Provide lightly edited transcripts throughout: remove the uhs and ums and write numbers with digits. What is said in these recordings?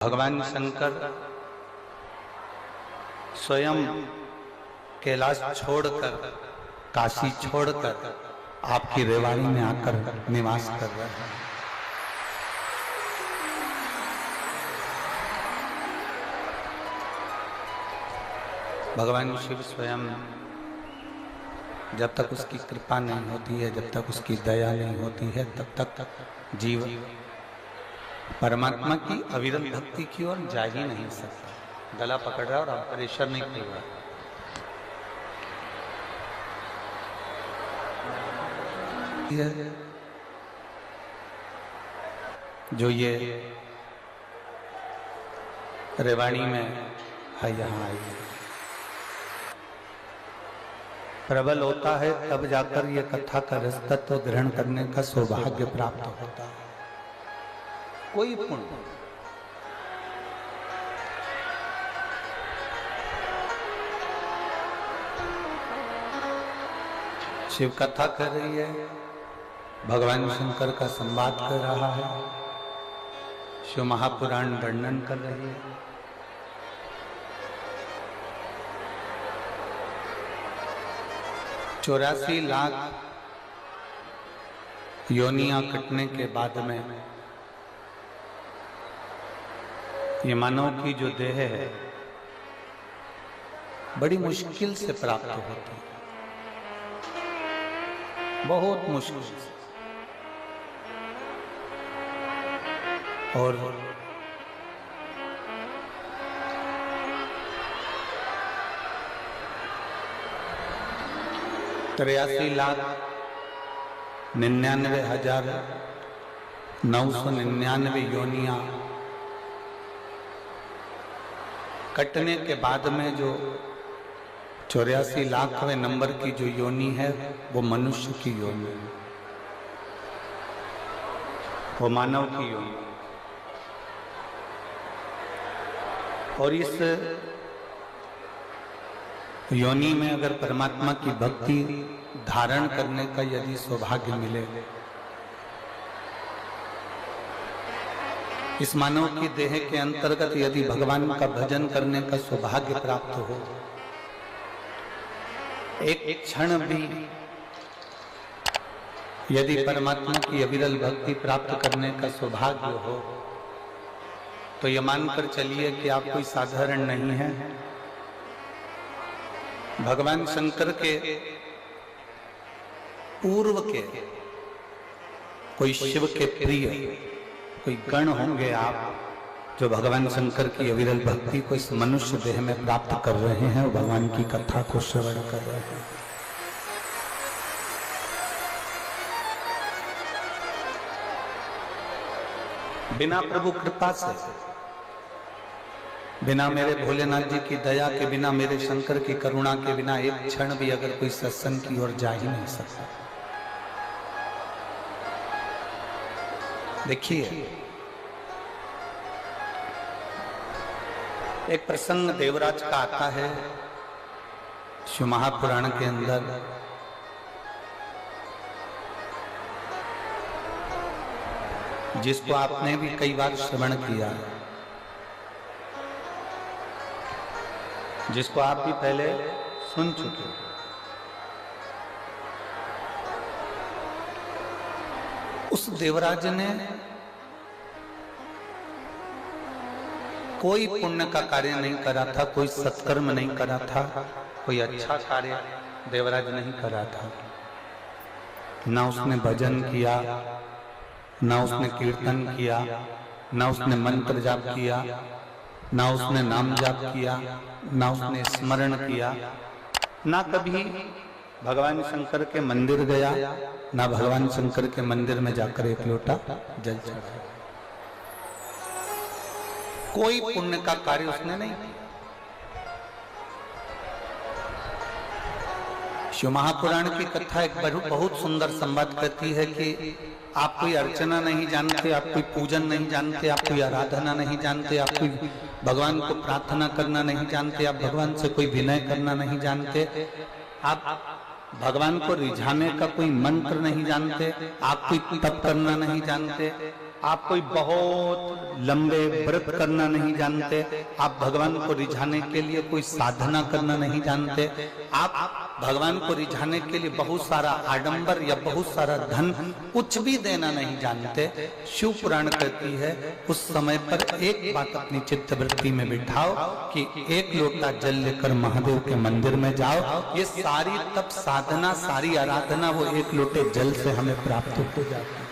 भगवान शंकर स्वयं कैलाश छोड़कर, काशी छोड़कर आपकी रेवाड़ी में आकर निवास कर रहे हैं। भगवान शिव स्वयं जब तक उसकी कृपा नहीं होती है, जब तक उसकी दया नहीं होती है, तब तक जीव परमात्मा की अविरल भक्ति की ओर जा ही नहीं सकता। गला पकड़ रहा और आप प्रेशर नहीं कर रहा। जो ये रेवाड़ी में है, यहाँ आई प्रबल होता है, तब जाकर ये कथा का रस तत्व ग्रहण करने का सौभाग्य प्राप्त होता है। कोई पुण्य शिव कथा कर रही है, भगवान शंकर का संवाद कर रहा है, शिव महापुराण वर्णन कर रही है। चौरासी लाख योनियां कटने के बाद में ये मानव की जो देह है बड़ी मुश्किल से प्राप्त होती है, बहुत मुश्किल से। और 83,99,999 योनियां कटने के बाद में जो 84 लाखवें नंबर की जो योनि है वो मनुष्य की योनि है, वो मानव की योनि। और इस योनि में अगर परमात्मा की भक्ति धारण करने का यदि सौभाग्य मिले, इस मानव की देह के अंतर्गत यदि भगवान का भजन करने का सौभाग्य प्राप्त हो, एक क्षण भी यदि परमात्मा की अविरल भक्ति प्राप्त करने का सौभाग्य हो, तो ये मानकर चलिए कि आप कोई साधारण नहीं है। भगवान शंकर के पूर्व के कोई शिव के प्रिय कोई गण होंगे आप, जो भगवान शंकर की अविरल भक्ति को इस मनुष्य देह में प्राप्त कर रहे हैं और भगवान की कथा को श्रवण कर रहे हैं। बिना प्रभु कृपा से, बिना मेरे भोलेनाथ जी की दया के, बिना मेरे शंकर की करुणा के बिना एक क्षण भी अगर कोई सत्संग की ओर जा ही नहीं सकता। देखिए, एक प्रसंग देवराज का आता है शिव महापुराण के अंदर। जिसको आपने भी कई बार श्रवण किया है, जिसको आप भी पहले सुन चुके हो। उस देवराज ने कोई पुण्य का कार्य नहीं करा था, कोई सत्कर्म नहीं करा था, कोई अच्छा कार्य देवराज नहीं करा था। ना उसने भजन किया, ना उसने कीर्तन किया, ना उसने मंत्र जाप किया, ना उसने नाम जाप किया, ना उसने स्मरण किया, ना कभी भगवान शंकर के मंदिर गया, ना भगवान शंकर के मंदिर में जाकर एक लोटा जल चढ़ाया। कोई पुण्य का कार्य उसने नहीं किया। शिव महापुराण की कथा एक बहुत सुंदर संवाद करती है कि आप कोई अर्चना नहीं जानते, आप कोई पूजन नहीं जानते, आप कोई आराधना नहीं जानते, आप कोई भगवान को प्रार्थना करना नहीं जानते, आप भगवान से कोई विनय करना नहीं जानते, आप भगवान को रिझाने का कोई मंत्र नहीं जानते, आप कोई तप करना नहीं जानते, आप कोई बहुत लंबे व्रत करना नहीं जानते, आप भगवान को रिझाने के लिए कोई साधना करना नहीं जानते, आप भगवान को रिझाने के लिए बहुत सारा आडंबर या बहुत सारा धन कुछ भी देना नहीं जानते, शिव पुराण कहती है उस समय पर एक बात अपनी चित्तवृत्ति में बिठाओ कि एक लोटा जल लेकर महादेव के मंदिर में जाओ। ये सारी तप साधना, सारी आराधना वो एक लोटे जल से हमें प्राप्त हो जाती है।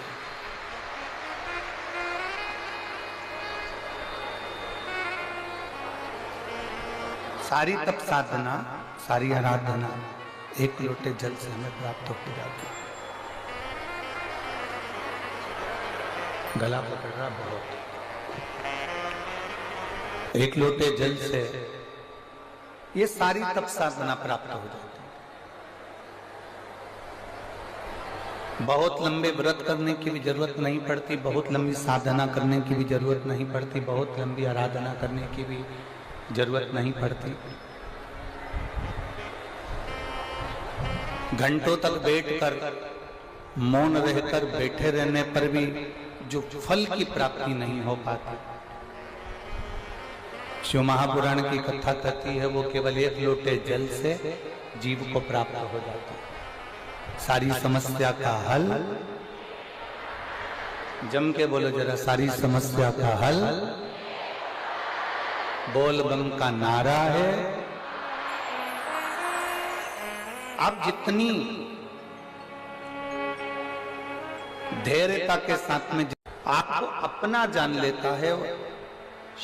सारी तप साधना, सारी आराधना एक लोटे जल से हमें प्राप्त हो जाती है। गला पकड़ रहा बहुत। एक लोटे जल से ये सारी तप साधना प्राप्त हो जाती है। बहुत लंबे व्रत करने की भी जरूरत नहीं पड़ती, बहुत लंबी साधना करने की भी जरूरत नहीं पड़ती, बहुत लंबी आराधना करने की भी जरूरत नहीं पड़ती। घंटों तक बैठकर मौन रहकर बैठे रहने पर भी जो फल की प्राप्ति नहीं हो पाती, शिव महापुराण की कथा कहती है वो केवल एक लोटे जल से जीव को प्राप्त हो जाता है। सारी समस्या का हल, जम के बोलो जरा, सारी समस्या का हल बोल बम का नारा है। आप जितनी धैर्यता के साथ में आपको अपना जान लेता है,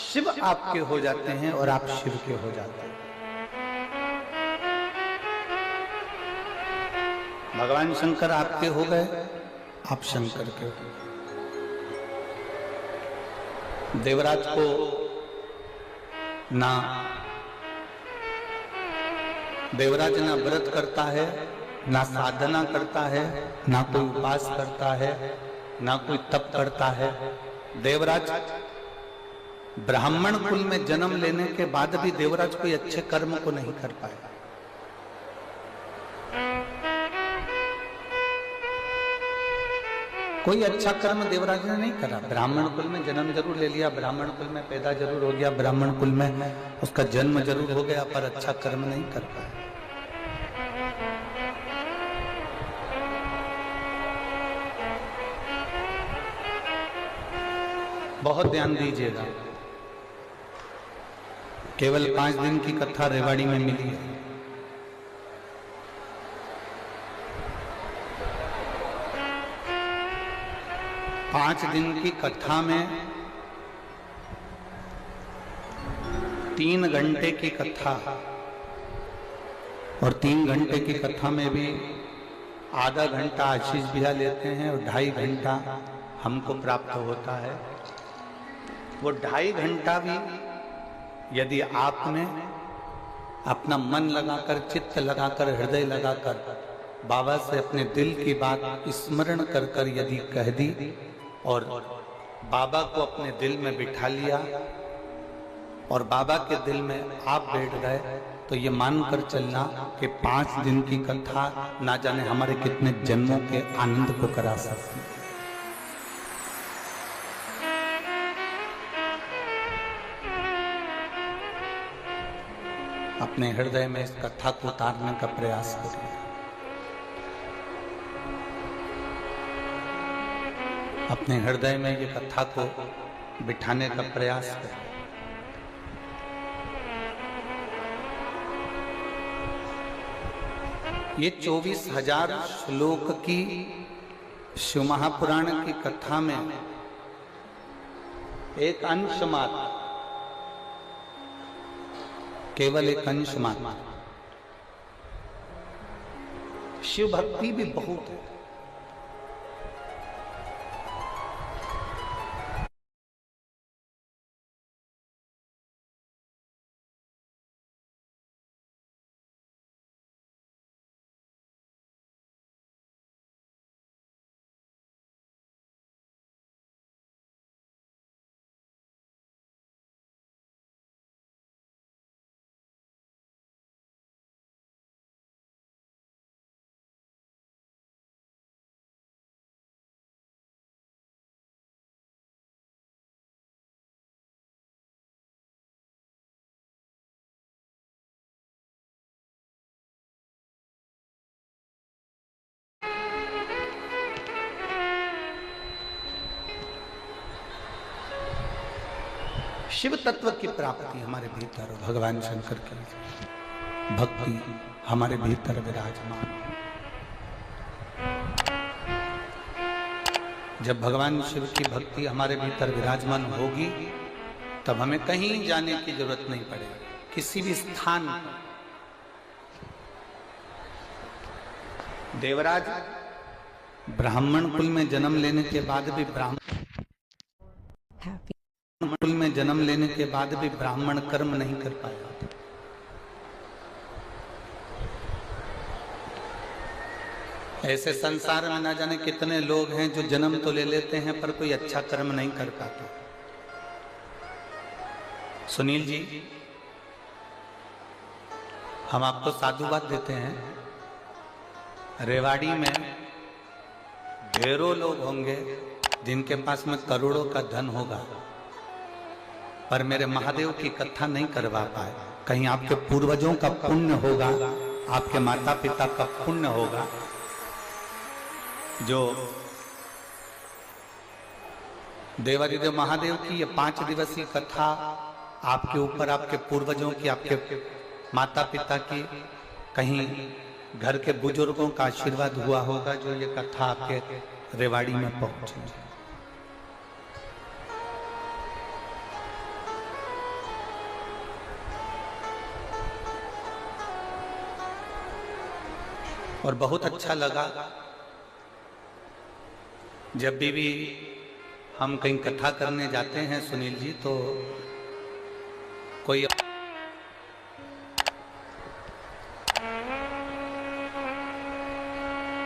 शिव आपके हो जाते हैं और आप शिव के हो जाते हैं। भगवान शंकर आपके हो गए, आप शंकर के हो। देवराज को ना देवराज ना व्रत करता है, ना साधना करता है, ना कोई उपास करता है, ना कोई तप करता है। देवराज ब्राह्मण कुल में जन्म लेने के बाद भी देवराज कोई अच्छे कर्म को नहीं कर पाया। कोई अच्छा कर्म देवराज ने नहीं करा। ब्राह्मण कुल में जन्म जरूर ले लिया, ब्राह्मण कुल में पैदा जरूर हो गया, ब्राह्मण कुल में उसका जन्म जरूर हो गया, पर अच्छा कर्म नहीं कर पाया। बहुत ध्यान दीजिएगा, केवल 5 दिन की कथा रेवाड़ी में मिली है। पांच दिन की कथा में 3 घंटे की कथा, और 3 घंटे की कथा में भी आधा घंटा आशीष भैया लेते हैं और 2.5 घंटा हमको प्राप्त होता है। वो 2.5 घंटा भी यदि आपने अपना मन लगाकर, चित्त लगाकर, हृदय लगाकर बाबा से अपने दिल की बात स्मरण कर कर यदि कह दी और बाबा को अपने दिल में बिठा लिया और बाबा के दिल में आप बैठ गए, तो ये मानकर चलना कि 5 दिन की कथा ना जाने हमारे कितने जन्मों के आनंद को करा सकती है। अपने हृदय में इस कथा को उतारने का प्रयास करिए। अपने हृदय में ये कथा को बिठाने का प्रयास करें। ये 24,000 श्लोक की शिव महापुराण की कथा में एक अंश मात्र, केवल एक अंश मात्र, शिव भक्ति भी बहुत है। शिव तत्व की प्राप्ति हमारे भीतर, भगवान शंकर की भक्ति हमारे भीतर विराजमान। जब भगवान शिव की भक्ति हमारे भीतर विराजमान होगी तब हमें कहीं जाने की जरूरत नहीं पड़ेगी, किसी भी स्थान। देवराज ब्राह्मण कुल में जन्म लेने के बाद भी ब्राह्मण कुल में जन्म लेने के बाद भी ब्राह्मण कर्म नहीं कर पाया। ऐसे संसार में ना जाने कितने लोग हैं जो जन्म तो ले लेते हैं पर कोई अच्छा कर्म नहीं कर पाते। सुनील जी, हम आपको साधुवाद देते हैं, रेवाड़ी में ढेरों लोग होंगे जिनके पास में करोड़ों का धन होगा पर मेरे महादेव की कथा नहीं करवा पाए। कहीं आपके पूर्वजों का पुण्य होगा, आपके माता पिता का पुण्य होगा जो देवादिदेव महादेव की ये 5 दिवसीय कथा आपके ऊपर, आपके पूर्वजों की, आपके माता पिता की, कहीं घर के बुजुर्गों का आशीर्वाद हुआ होगा जो ये कथा आपके रेवाड़ी में पहुंची। और बहुत अच्छा लगा जब भी हम कहीं कथा करने जाते हैं सुनील जी, तो कोई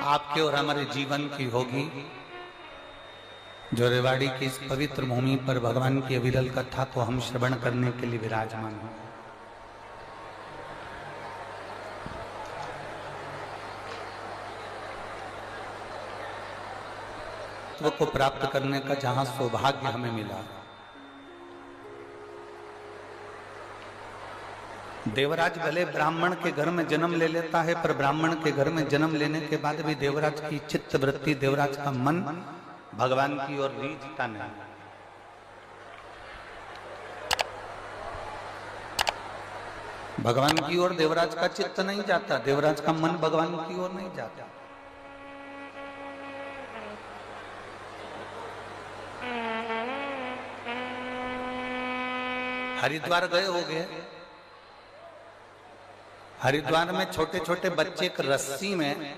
आपके और हमारे जीवन की होगी जो रेवाड़ी की इस पवित्र भूमि पर भगवान की अविरल कथा को हम श्रवण करने के लिए विराजमान हैं। को प्राप्त करने का जहां सौभाग्य हमें मिला। देवराज भले ब्राह्मण के घर में जन्म ले लेता है पर ब्राह्मण के घर में जन्म लेने के बाद भी देवराज की चित्त वृत्ति, देवराज का मन भगवान की ओर रीझता नहीं। भगवान की ओर देवराज का चित्त नहीं जाता, देवराज का मन भगवान की ओर नहीं जाता। हरिद्वार गए होंगे, हरिद्वार में छोटे छोटे बच्चे एक रस्सी में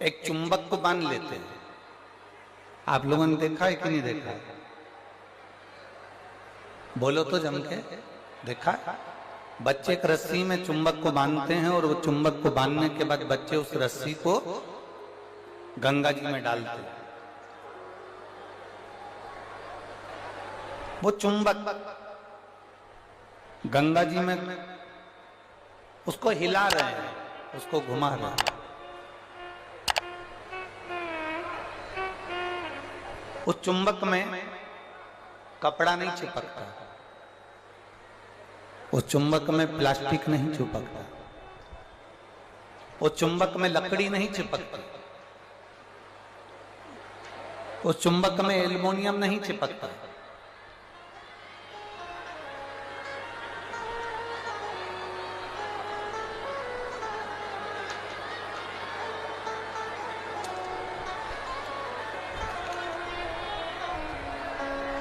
एक चुंबक को बांध लेते हैं। आप लोगों ने देखा है कि नहीं देखा है? बोलो तो जम के, देखा है? बच्चे एक रस्सी में चुंबक को बांधते हैं और वो चुंबक को बांधने के बाद बच्चे उस रस्सी को गंगा जी में डालते हैं। वो चुंबक गंगा जी में उसको हिला रहे हैं, उसको घुमा रहे हैं। उस चुंबक में कपड़ा नहीं चिपकता, उस चुंबक में प्लास्टिक नहीं चिपकता, उस चुंबक में लकड़ी नहीं चिपकती, उस चुंबक में एल्युमिनियम नहीं चिपकता।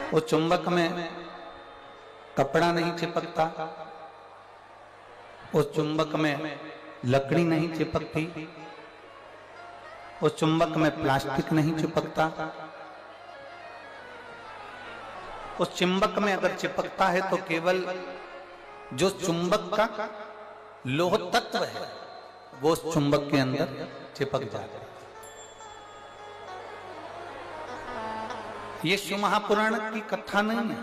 उस चुंबक में कपड़ा नहीं चिपकता, उस चुंबक में लकड़ी नहीं चिपकती, उस चुंबक में प्लास्टिक नहीं चिपकता। उस चुंबक में अगर चिपकता है तो केवल जो चुंबक का लोह तत्व है वो उस चुंबक के अंदर चिपक जाता है। ये शिव महापुराण की कथा नहीं है।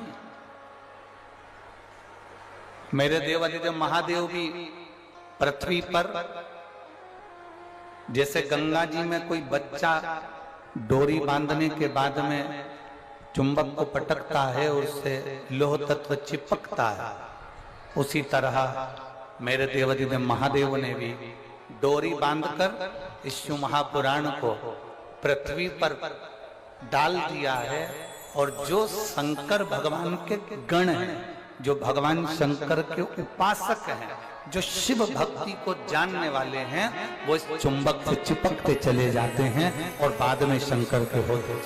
मेरे देवादिदेव महादेव भी पृथ्वी पर जैसे गंगा जी में कोई बच्चा डोरी बांधने के बाद में चुंबक को पटकता है, उससे लोह तत्व चिपकता है, उसी तरह मेरे देवादिदेव महादेव ने भी डोरी बांधकर इस शिव महापुराण को पृथ्वी पर डाल दिया है और जो शंकर भगवान के गण हैं, जो भगवान शंकर के उपासक हैं, जो शिव भक्ति को जानने वाले हैं, वो इस चुंबक से चिपकते चले जाते हैं और बाद में शंकर के होते